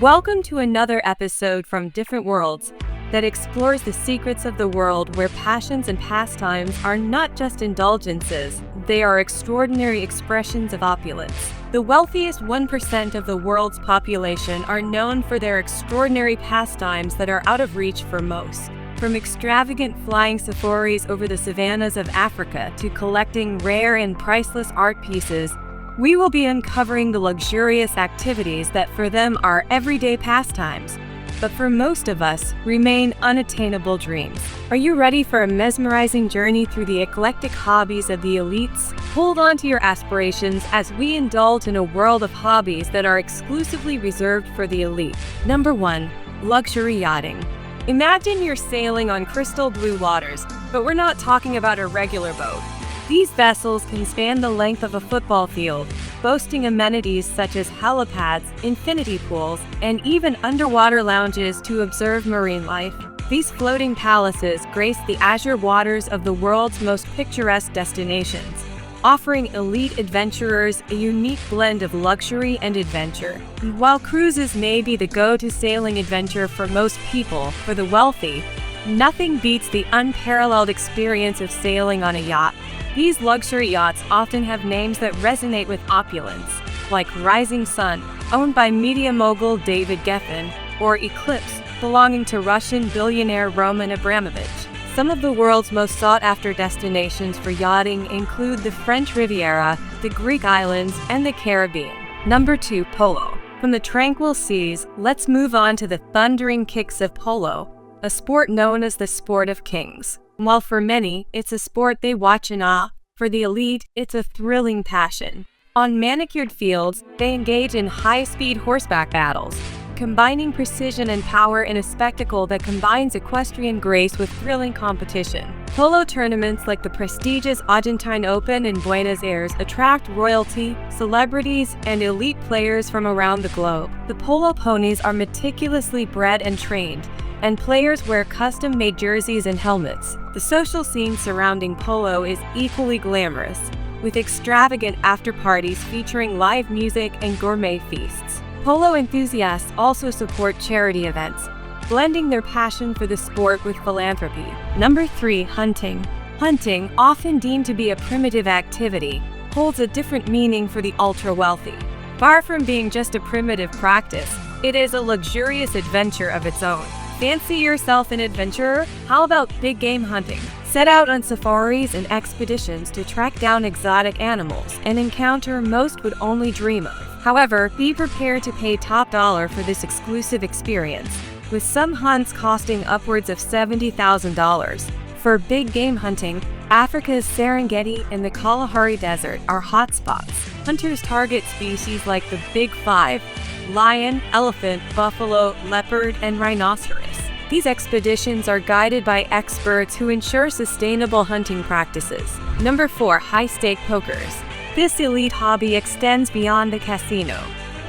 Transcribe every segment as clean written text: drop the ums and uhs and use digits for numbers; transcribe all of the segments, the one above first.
Welcome to another episode from Different Worlds that explores the secrets of the world where passions and pastimes are not just indulgences, they are extraordinary expressions of opulence. The wealthiest 1% of the world's population are known for their extraordinary pastimes that are out of reach for most. From extravagant flying safaris over the savannas of Africa to collecting rare and priceless art pieces, we will be uncovering the luxurious activities that for them are everyday pastimes, but for most of us remain unattainable dreams. Are you ready for a mesmerizing journey through the eclectic hobbies of the elites? Hold on to your aspirations as we indulge in a world of hobbies that are exclusively reserved for the elite. Number 1. Luxury yachting. Imagine you're sailing on crystal blue waters, but we're not talking about a regular boat. These vessels can span the length of a football field, boasting amenities such as helipads, infinity pools, and even underwater lounges to observe marine life. These floating palaces grace the azure waters of the world's most picturesque destinations, offering elite adventurers a unique blend of luxury and adventure. While cruises may be the go-to sailing adventure for most people, for the wealthy, nothing beats the unparalleled experience of sailing on a yacht. These luxury yachts often have names that resonate with opulence, like Rising Sun, owned by media mogul David Geffen, or Eclipse, belonging to Russian billionaire Roman Abramovich. Some of the world's most sought-after destinations for yachting include the French Riviera, the Greek islands, and the Caribbean. Number 2. Polo. From the tranquil seas, let's move on to the thundering kicks of polo, a sport known as the sport of kings. While for many, it's a sport they watch in awe, for the elite, it's a thrilling passion. On manicured fields, they engage in high-speed horseback battles, combining precision and power in a spectacle that combines equestrian grace with thrilling competition. Polo tournaments like the prestigious Argentine Open in Buenos Aires attract royalty, celebrities, and elite players from around the globe. The polo ponies are meticulously bred and trained, and players wear custom-made jerseys and helmets. The social scene surrounding polo is equally glamorous, with extravagant after-parties featuring live music and gourmet feasts. Polo enthusiasts also support charity events, blending their passion for the sport with philanthropy. Number 3. Hunting. Hunting, often deemed to be a primitive activity, holds a different meaning for the ultra-wealthy. Far from being just a primitive practice, it is a luxurious adventure of its own. Fancy yourself an adventurer? How about big game hunting? Set out on safaris and expeditions to track down exotic animals, an encounter most would only dream of. However, be prepared to pay top dollar for this exclusive experience, with some hunts costing upwards of $70,000. For big game hunting, Africa's Serengeti and the Kalahari Desert are hotspots. Hunters target species like the Big Five: lion, elephant, buffalo, leopard, and rhinoceros. These expeditions are guided by experts who ensure sustainable hunting practices. Number 4. High-stake pokers. This elite hobby extends beyond the casino.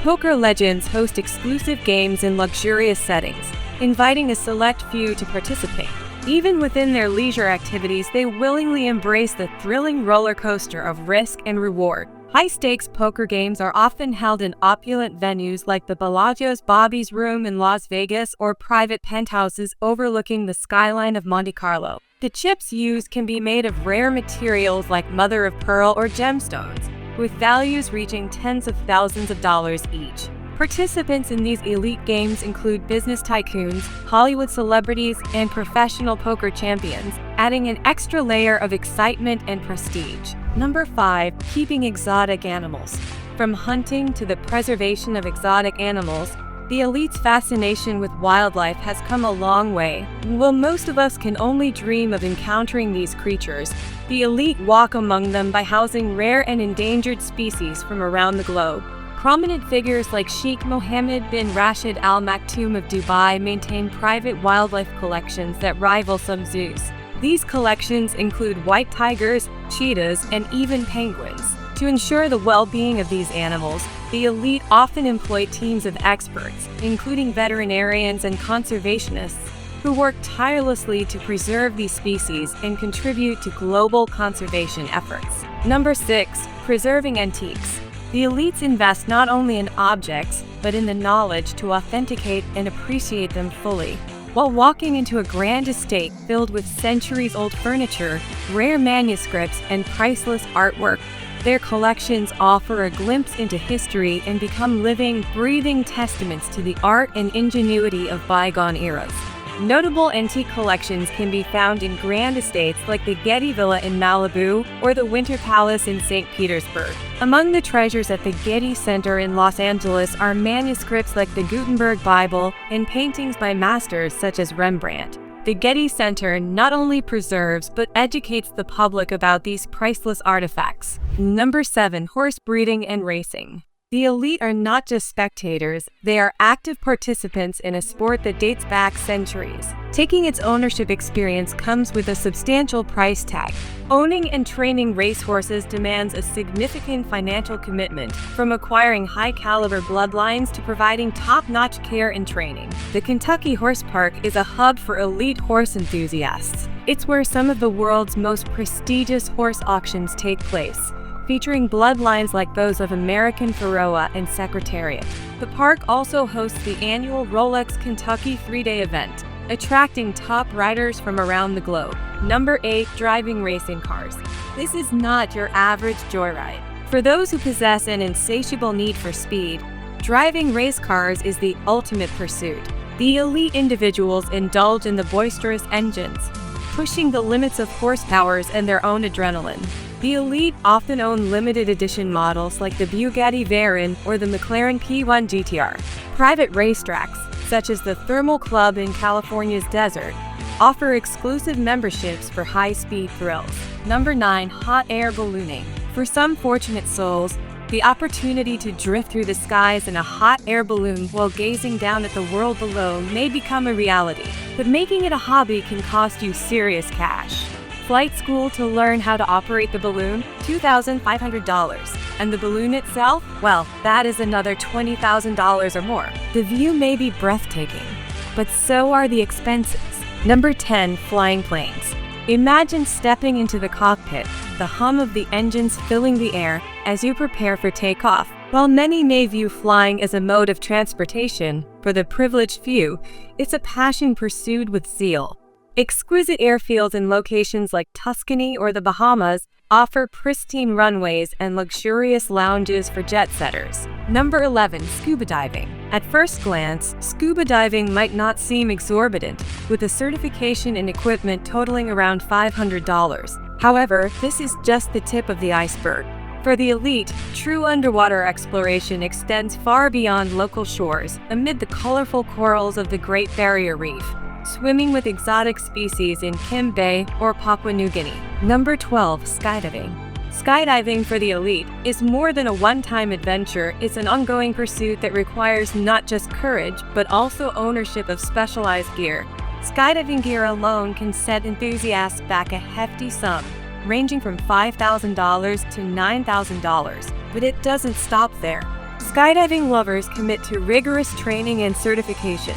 Poker legends host exclusive games in luxurious settings, inviting a select few to participate. Even within their leisure activities, they willingly embrace the thrilling roller coaster of risk and reward. High-stakes poker games are often held in opulent venues like the Bellagio's Bobby's Room in Las Vegas or private penthouses overlooking the skyline of Monte Carlo. The chips used can be made of rare materials like mother of pearl or gemstones, with values reaching tens of thousands of dollars each. Participants in these elite games include business tycoons, Hollywood celebrities, and professional poker champions, adding an extra layer of excitement and prestige. Number 5. Keeping exotic animals. From hunting to the preservation of exotic animals, the elite's fascination with wildlife has come a long way. While most of us can only dream of encountering these creatures, the elite walk among them by housing rare and endangered species from around the globe. Prominent figures like Sheikh Mohammed bin Rashid Al Maktoum of Dubai maintain private wildlife collections that rival some zoos. These collections include white tigers, cheetahs, and even penguins. To ensure the well-being of these animals, the elite often employ teams of experts, including veterinarians and conservationists, who work tirelessly to preserve these species and contribute to global conservation efforts. Number 6. Preserving antiques. The elites invest not only in objects, but in the knowledge to authenticate and appreciate them fully. While walking into a grand estate filled with centuries-old furniture, rare manuscripts, and priceless artwork, their collections offer a glimpse into history and become living, breathing testaments to the art and ingenuity of bygone eras. Notable antique collections can be found in grand estates like the Getty Villa in Malibu or the Winter Palace in St. Petersburg. Among the treasures at the Getty Center in Los Angeles are manuscripts like the Gutenberg Bible and paintings by masters such as Rembrandt. The Getty Center not only preserves but educates the public about these priceless artifacts. Number 7. Horse breeding and racing. The elite are not just spectators, they are active participants in a sport that dates back centuries. Taking its ownership experience comes with a substantial price tag. Owning and training racehorses demands a significant financial commitment, from acquiring high-caliber bloodlines to providing top-notch care and training. The Kentucky Horse Park is a hub for elite horse enthusiasts. It's where some of the world's most prestigious horse auctions take place, featuring bloodlines like those of American Pharoah and Secretariat. The park also hosts the annual Rolex Kentucky 3-day event, attracting top riders from around the globe. Number 8. Driving racing cars. This is not your average joyride. For those who possess an insatiable need for speed, driving race cars is the ultimate pursuit. The elite individuals indulge in the boisterous engines, pushing the limits of horsepowers and their own adrenaline. The elite often own limited edition models like the Bugatti Veyron or the McLaren P1 GTR. Private racetracks, such as the Thermal Club in California's desert, offer exclusive memberships for high-speed thrills. Number 9. Hot air ballooning. For some fortunate souls, the opportunity to drift through the skies in a hot air balloon while gazing down at the world below may become a reality, but making it a hobby can cost you serious cash. Flight school to learn how to operate the balloon, $2,500. And the balloon itself? Well, that is another $20,000 or more. The view may be breathtaking, but so are the expenses. Number 10. Flying planes. Imagine stepping into the cockpit, the hum of the engines filling the air as you prepare for takeoff. While many may view flying as a mode of transportation, for the privileged few, it's a passion pursued with zeal. Exquisite airfields in locations like Tuscany or the Bahamas offer pristine runways and luxurious lounges for jet-setters. Number 11. Scuba diving. At first glance, scuba diving might not seem exorbitant, with a certification and equipment totaling around $500. However, this is just the tip of the iceberg. For the elite, true underwater exploration extends far beyond local shores, amid the colorful corals of the Great Barrier Reef, swimming with exotic species in Kim Bay or Papua New Guinea. Number 12. Skydiving. Skydiving for the elite is more than a one-time adventure. It's an ongoing pursuit that requires not just courage, but also ownership of specialized gear. Skydiving gear alone can set enthusiasts back a hefty sum, ranging from $5,000 to $9,000. But it doesn't stop there. Skydiving lovers commit to rigorous training and certifications,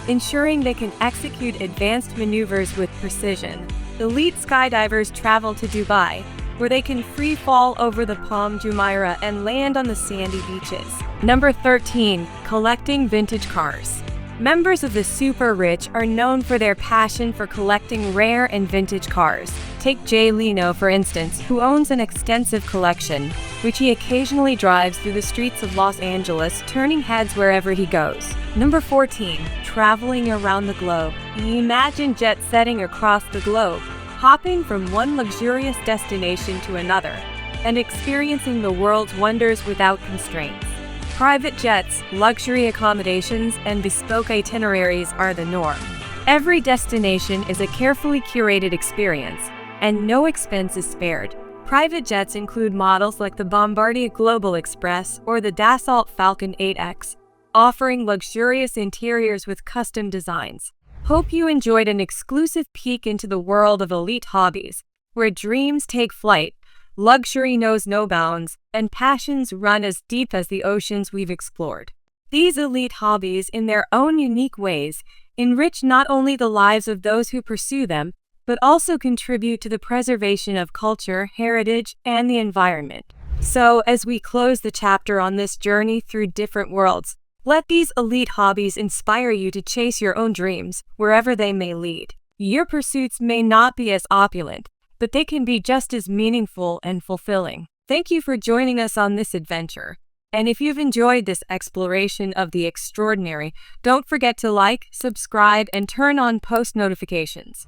ensuring they can execute advanced maneuvers with precision. Elite skydivers travel to Dubai, where they can free fall over the Palm Jumeirah and land on the sandy beaches. Number 13. Collecting vintage cars. Members of the super rich are known for their passion for collecting rare and vintage cars. Take Jay Leno, for instance, who owns an extensive collection, which he occasionally drives through the streets of Los Angeles, turning heads wherever he goes. Number 14. Traveling around the globe. Imagine jet-setting across the globe, hopping from one luxurious destination to another, and experiencing the world's wonders without constraints. Private jets, luxury accommodations, and bespoke itineraries are the norm. Every destination is a carefully curated experience, and no expense is spared. Private jets include models like the Bombardier Global Express or the Dassault Falcon 8X, offering luxurious interiors with custom designs. Hope you enjoyed an exclusive peek into the world of elite hobbies, where dreams take flight, luxury knows no bounds, and passions run as deep as the oceans we've explored. These elite hobbies, in their own unique ways, enrich not only the lives of those who pursue them, but also contribute to the preservation of culture, heritage, and the environment. So, as we close the chapter on this journey through different worlds, let these elite hobbies inspire you to chase your own dreams, wherever they may lead. Your pursuits may not be as opulent, but they can be just as meaningful and fulfilling. Thank you for joining us on this adventure. And if you've enjoyed this exploration of the extraordinary, don't forget to like, subscribe, and turn on post notifications.